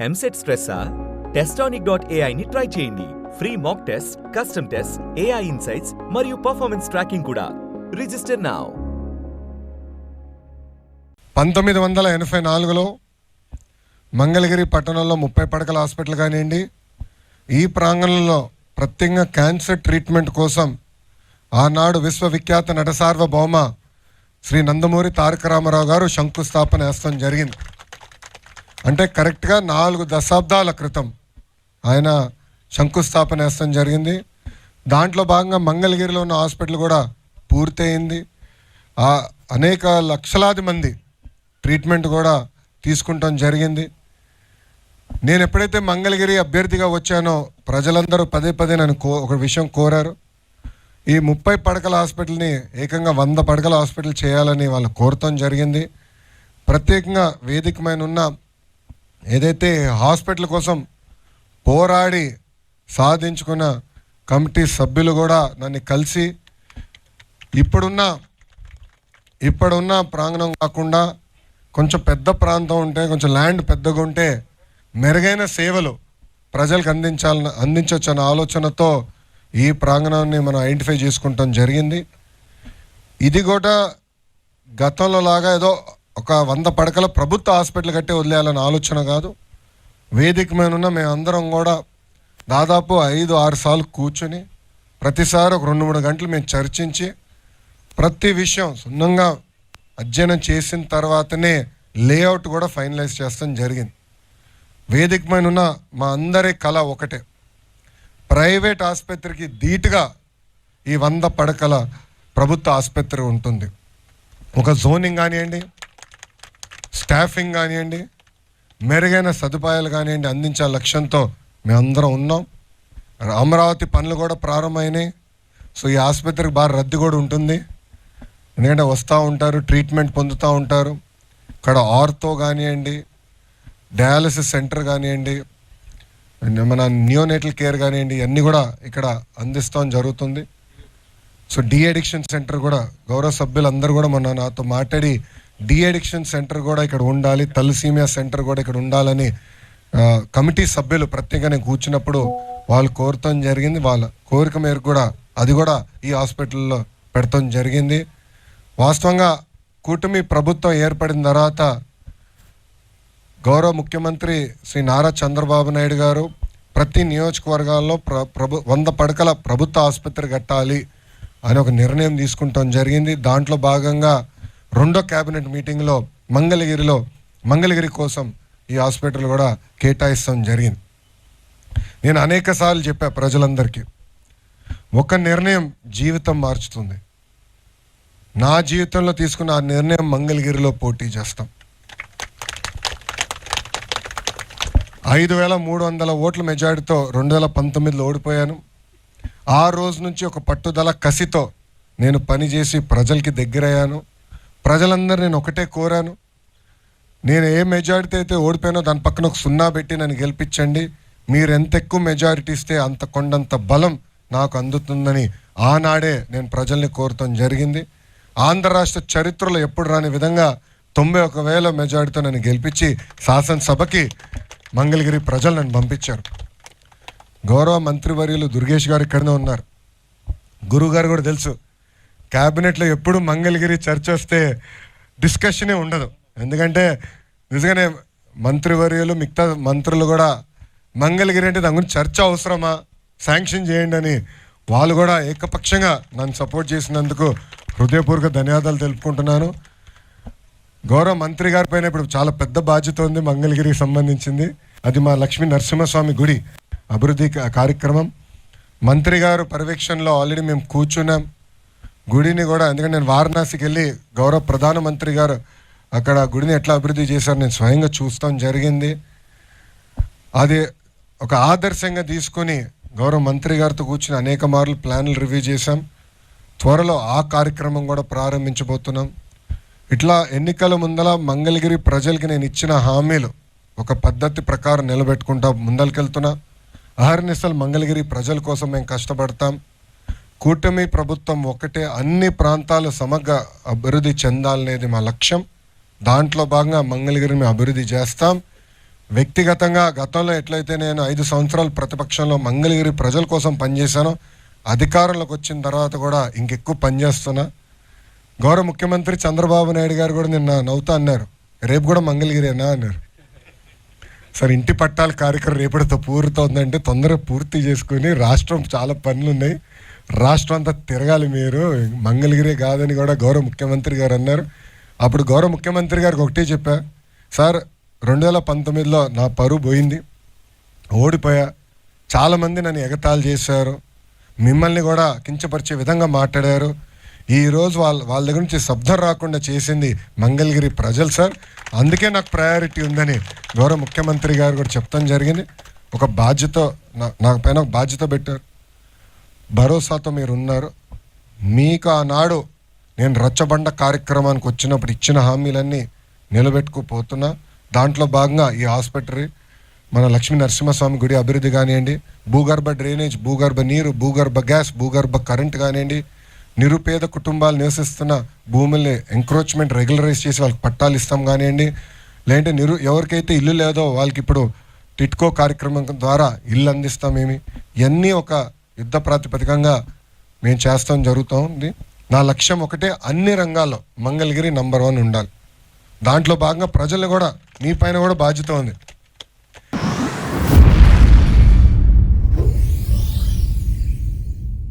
EAMCET స్ట్రెస్సా? Testonic.ai ని try చేయండి. Free mock test, custom test, AI insights మరియు పర్ఫార్మెన్స్ ట్రాకింగ్ కూడా. Register now. 1984లో మంగళగిరి పట్టణంలో 30 పడకల హాస్పిటల్ కానివ్వండి, ఈ ప్రాంగణంలో ప్రత్యేకంగా క్యాన్సర్ ట్రీట్మెంట్ కోసం ఆనాడు విశ్వవిఖ్యాత నట సార్వభౌమ శ్రీ నందమూరి తారక రామారావు గారు శంకుస్థాపన వేస్తాం జరిగింది. అంటే కరెక్ట్గా 4 దశాబ్దాల క్రితం ఆయన శంకుస్థాపన వేస్తాం జరిగింది. దాంట్లో భాగంగా మంగళగిరిలో ఉన్న హాస్పిటల్ కూడా పూర్తయింది. అనేక లక్షలాది మంది ట్రీట్మెంట్ కూడా తీసుకుంటాం జరిగింది. నేను ఎప్పుడైతే మంగళగిరి అభ్యర్థిగా వచ్చానో ప్రజలందరూ పదే పదే నన్ను ఒక విషయం కోరారు. ఈ 30 పడకల హాస్పిటల్ని ఏకంగా 100 పడకల హాస్పిటల్ చేయాలని వాళ్ళు కోరటం జరిగింది. ప్రత్యేకంగా వేదికమైన ఉన్న ఏదైతే హాస్పిటల్ కోసం పోరాడి సాధించుకున్న కమిటీ సభ్యులు కూడా నన్ను కలిసి ఇప్పుడున్న ప్రాంగణం కాకుండా కొంచెం పెద్ద ప్రాంతం ఉంటే, కొంచెం ల్యాండ్ పెద్దగా ఉంటే మెరుగైన సేవలు ప్రజలకు అందించవచ్చన్న ఆలోచనతో ఈ ప్రాంగణాన్ని మనం ఐడెంటిఫై చేసుకుంటాం జరిగింది. ఇది కూడా గతంలో లాగా ఏదో ఒక 100 పడకల ప్రభుత్వ హాస్పిటల్ కట్టే వదిలేయాలన్న ఆలోచన కాదు. వేదిక మీద ఉన్న మేమందరం కూడా దాదాపు 5-6 సార్లు కూర్చొని ప్రతిసారి ఒక 2-3 గంటలు మేము చర్చించి ప్రతి విషయం సున్నంగా అధ్యయనం చేసిన తర్వాతనే లేఅవుట్ కూడా ఫైనలైజ్ చేస్తాం జరిగింది. వేదిక మీద ఉన్న మా అందరి కళ ఒకటే, ప్రైవేట్ ఆసుపత్రికి ధీటుగా ఈ 100 పడకల ప్రభుత్వ ఆసుపత్రి ఉంటుంది. ఒక జోనింగ్ కానివ్వండి, స్టాఫింగ్ కానివ్వండి, మెరుగైన సదుపాయాలు కానివ్వండి అందించే లక్ష్యంతో మేమందరం ఉన్నాం. అమరావతి పనులు కూడా ప్రారంభమైనాయి. సో ఈ ఆసుపత్రికి బాగా రద్దీ కూడా ఉంటుంది. ఎందుకంటే వస్తూ ఉంటారు, ట్రీట్మెంట్ పొందుతూ ఉంటారు. ఇక్కడ ఆర్థో కానివ్వండి, డయాలసిస్ సెంటర్ కానివ్వండి, మన నియోనేటల్ కేర్ కానివ్వండి, అన్నీ కూడా ఇక్కడ అందిస్తాం జరుగుతుంది. సో డీ అడిక్షన్ సెంటర్ కూడా గౌరవ సభ్యులందరూ కూడా మొన్న నాతో మాట్లాడి డీ అడిక్షన్ సెంటర్ కూడా ఇక్కడ ఉండాలి, తలసీమియా సెంటర్ కూడా ఇక్కడ ఉండాలని కమిటీ సభ్యులు ప్రత్యేకంగా కూర్చున్నప్పుడు వాళ్ళు కోరటం జరిగింది. వాళ్ళ కోరిక మేరకు కూడా అది కూడా ఈ హాస్పిటల్లో పెడతాం జరిగింది. వాస్తవంగా కూటమి ప్రభుత్వం ఏర్పడిన తర్వాత గౌరవ ముఖ్యమంత్రి శ్రీ నారా చంద్రబాబు నాయుడు గారు ప్రతి నియోజకవర్గాల్లో 100 పడకల ప్రభుత్వ ఆసుపత్రి కట్టాలి అని ఒక నిర్ణయం తీసుకుంటాం జరిగింది. దాంట్లో భాగంగా 2వ క్యాబినెట్ మీటింగ్లో మంగళగిరి కోసం ఈ హాస్పిటల్ కూడా కేటాయిస్తాం జరిగింది. నేను అనేక సార్లు చెప్పా ప్రజలందరికీ, ఒక నిర్ణయం జీవితం మార్చుతుంది. నా జీవితంలో తీసుకున్న ఆ నిర్ణయం మంగళగిరిలో పోటీ చేస్తాం. 5,300 ఓట్ల మెజారిటీతో 2019లో ఓడిపోయాను. ఆ రోజు నుంచి ఒక పట్టుదల కసితో నేను పనిచేసి ప్రజలకి దగ్గరయ్యాను. ప్రజలందరూ నేను ఒకటే కోరాను, నేను ఏ మెజారిటీ అయితే ఓడిపోయానో దాని పక్కన ఒక 0 పెట్టి నన్ను గెలిపించండి. మీరు ఎంత ఎక్కువ మెజారిటీ ఇస్తే అంత కొండంత బలం నాకు అందుతుందని ఆనాడే నేను ప్రజల్ని కోరటం జరిగింది. ఆంధ్ర రాష్ట్ర చరిత్రలో ఎప్పుడు రాని విధంగా 91,000 మెజారిటీతో నన్ను గెలిపించి శాసనసభకి మంగళగిరి ప్రజలు నన్ను పంపించారు. గౌరవ మంత్రివర్యులు దుర్గేష్ గారు ఇక్కడనే ఉన్నారు. గురువు గారు కూడా తెలుసు, క్యాబినెట్లో ఎప్పుడు మంగళగిరి చర్చ వస్తే డిస్కషనే ఉండదు. ఎందుకంటే నిజంగానే మంత్రివర్యులు మిగతా మంత్రులు కూడా మంగళగిరి అంటే దాని గురించి చర్చ అవసరమా, శాంక్షన్ చేయండి అని వాళ్ళు కూడా ఏకపక్షంగా నన్ను సపోర్ట్ చేసినందుకు హృదయపూర్వక ధన్యవాదాలు తెలుపుకుంటున్నాను. గౌరవ మంత్రి గారి పైన ఇప్పుడు చాలా పెద్ద బాధ్యత ఉంది మంగళగిరికి సంబంధించింది. అది మా లక్ష్మీ నరసింహస్వామి గుడి అభివృద్ధి కార్యక్రమం. మంత్రి గారు పర్యవేక్షణలో ఆల్రెడీ మేము కూర్చున్నాం. గుడిని కూడా, ఎందుకంటే నేను వారణాసికి వెళ్ళి గౌరవ ప్రధానమంత్రి గారు అక్కడ గుడిని ఎట్లా అభివృద్ధి చేశారు నేను స్వయంగా చూస్తాం జరిగింది. అది ఒక ఆదర్శంగా తీసుకొని గౌరవ మంత్రి గారితో కూర్చుని అనేక మార్లు ప్లాన్లు రివ్యూ చేశాం. త్వరలో ఆ కార్యక్రమం కూడా ప్రారంభించబోతున్నాం. ఇట్లా ఎన్నికల ముందల మంగళగిరి ప్రజలకి నేను ఇచ్చిన హామీలు ఒక పద్ధతి ప్రకారం నిలబెట్టుకుంటా ముందరికెళ్తున్నా. అహర్నిశలు మంగళగిరి ప్రజల కోసం మేము కష్టపడతాం. కూటమి ప్రభుత్వం ఒకటే, అన్ని ప్రాంతాలు సమగ్ర అభివృద్ధి చెందాలనేది మా లక్ష్యం. దాంట్లో భాగంగా మంగళగిరిని అభివృద్ధి చేస్తాం. వ్యక్తిగతంగా గతంలో ఎట్లయితే నేను 5 సంవత్సరాలు ప్రతిపక్షంలో మంగళగిరి ప్రజల కోసం పనిచేశానో, అధికారంలోకి వచ్చిన తర్వాత కూడా ఇంకెక్కువ పనిచేస్తున్నా. గౌరవ ముఖ్యమంత్రి చంద్రబాబు నాయుడు గారు కూడా నిన్న నవ్వుతా అన్నారు, రేపు కూడా మంగళగిరేనా అన్నారు. సార్, ఇంటి పట్టాల కార్యక్రమం రేపటితో పూర్తవుతుందంటే తొందరగా పూర్తి చేసుకుని, రాష్ట్రం చాలా పనులు ఉన్నాయి, రాష్ట్రం అంతా తిరగాలి, మీరు మంగళగిరే కాదని కూడా గౌరవ ముఖ్యమంత్రి గారు అన్నారు. అప్పుడు గౌరవ ముఖ్యమంత్రి గారికి ఒకటే చెప్పా, సార్ 2019లో నా పరువు పోయింది, ఓడిపోయా, చాలామంది నన్ను ఎగతాళి చేశారు, మిమ్మల్ని కూడా కించపరిచే విధంగా మాట్లాడారు. ఈరోజు వాళ్ళ దగ్గర నుంచి శబ్దం రాకుండా చేసింది మంగళగిరి ప్రజలు సార్, అందుకే నాకు ప్రయారిటీ ఉందని గౌరవ ముఖ్యమంత్రి గారు కూడా చెప్తాం జరిగింది. ఒక బాధ్యత నా పైన ఒక బాధ్యత పెట్టారు, భరోసాతో మీరు ఉన్నారు. మీకు ఆనాడు నేను రచ్చబండ కార్యక్రమానికి వచ్చినప్పుడు ఇచ్చిన హామీలన్నీ నిలబెట్టుకుపోతున్నా. దాంట్లో భాగంగా ఈ హాస్పిటల్, మన లక్ష్మీ నరసింహస్వామి గుడి అభివృద్ధి కానివ్వండి, భూగర్భ డ్రైనేజ్, భూగర్భ నీరు, భూగర్భ గ్యాస్, భూగర్భ కరెంట్ కానివ్వండి, నిరుపేద కుటుంబాలు నివసిస్తున్న భూముల్ని ఎంక్రోచ్మెంట్ రెగ్యులరైజ్ చేసి వాళ్ళకి పట్టాలు ఇస్తాం కానివ్వండి, లేదంటే ఎవరికైతే ఇల్లు లేదో వాళ్ళకి ఇప్పుడు టిట్కో కార్యక్రమం ద్వారా ఇల్లు అందిస్తామేమి, ఇవన్నీ ఒక యుద్ధ ప్రాతిపదికంగా మేము చేస్తాం జరుగుతూ ఉంది. నా లక్ష్యం ఒకటే, అన్ని రంగాల్లో మంగళగిరి నంబర్ 1 ఉండాలి. దాంట్లో భాగంగా ప్రజలు కూడా, మీ పైన కూడా బాధ్యత ఉంది.